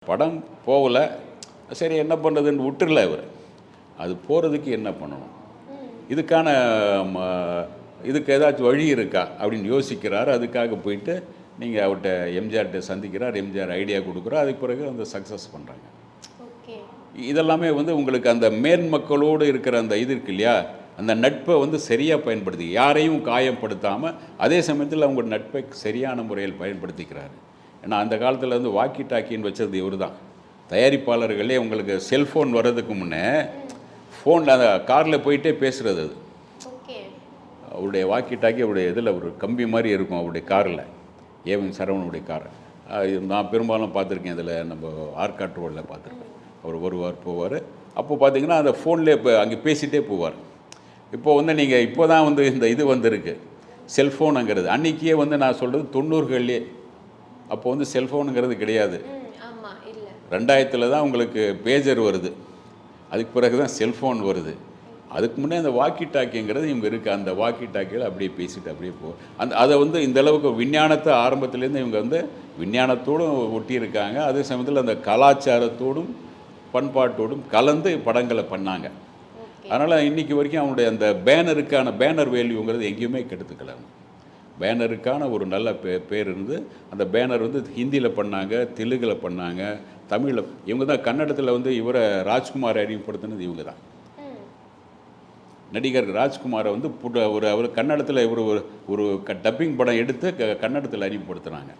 படம் போகல, சரி என்ன பண்ணுறதுன்னு விட்டுறல இவர். அது போகிறதுக்கு என்ன பண்ணணும், இதுக்கான இதுக்கு ஏதாச்சும் வழி இருக்கா அப்படின்னு யோசிக்கிறார். அதுக்காக போயிட்டு நீங்கள் அவர்கிட்ட எம்ஜிஆர்கிட்ட சந்திக்கிறார். எம்ஜிஆர் ஐடியா கொடுக்குறார். அதுக்கு பிறகு அந்த சக்ஸஸ் பண்ணுறாங்க. இதெல்லாமே உங்களுக்கு அந்த மேன்மக்களோடு இருக்கிற அந்த இது இருக்கு இல்லையா, அந்த நட்பை சரியாக பயன்படுத்தி யாரையும் காயப்படுத்தாமல் அதே சமயத்தில் அவங்க நட்பை சரியான முறையில் பயன்படுத்திக்கிறாரு. ஏன்னா அந்த காலத்தில் வாக்கி டாக்கின்னு வச்சது இவர் தான். தயாரிப்பாளர்களே உங்களுக்கு செல்ஃபோன் வர்றதுக்கு முன்னே ஃபோனில் அந்த காரில் போயிட்டே பேசுகிறது. அது அவருடைய வாக்கி டாக்கி அவருடைய இதில் ஒரு கம்பி மாதிரி இருக்கும் அவருடைய காரில், ஏவன் சரவணனுடைய கார். நான் பெரும்பாலும் பார்த்துருக்கேன். இதில் நம்ம ஆர்காட் ரோடில் பார்த்துருக்கேன். அவர் வருவார் போவார். அப்போ பார்த்தீங்கன்னா அந்த ஃபோன்லேயே இப்போ அங்கே பேசிகிட்டே போவார். இப்போ நீங்கள் இப்போ தான் இந்த இது வந்திருக்கு செல்ஃபோனுங்கிறது. அன்றைக்கியே நான் சொல்கிறது 90களிலே. அப்போ செல்ஃபோனுங்கிறது கிடையாது. 2000 தான் உங்களுக்கு பேஜர் வருது. அதுக்கு பிறகு தான் செல்ஃபோன் வருது. அதுக்கு முன்னே அந்த வாக்கி டாக்கிங்கிறது இவங்க இருக்குது. அந்த வாக்கி டாக்கியில் அப்படியே பேசிட்டு அப்படியே அதை இந்த அளவுக்கு விஞ்ஞானத்தை ஆரம்பத்துலேருந்து இவங்க விஞ்ஞானத்தோடும் ஒட்டியிருக்காங்க. அதே சமயத்தில் அந்த கலாச்சாரத்தோடும் பண்பாட்டோடும் கலந்து படங்களை பண்ணாங்க. அதனால் இன்றைக்கி வரைக்கும் அவனுடைய அந்த பேனர் வேல்யூங்கிறது எங்கேயுமே கெடுத்துக்கலாம். பேனருக்கான ஒரு நல்ல பேர் இருந்து அந்த பேனர் ஹிந்தியில் பண்ணாங்க, தெலுங்கில் பண்ணாங்க, தமிழில். இவங்க தான் கன்னடத்தில் இவரை ராஜ்குமாரை அறிமுகப்படுத்தினது இவங்க தான். நடிகர் ராஜ்குமாரை அவர் கன்னடத்தில் ஒரு டப்பிங் படம் எடுத்து கன்னடத்தில் அறிமுகப்படுத்துனாங்க.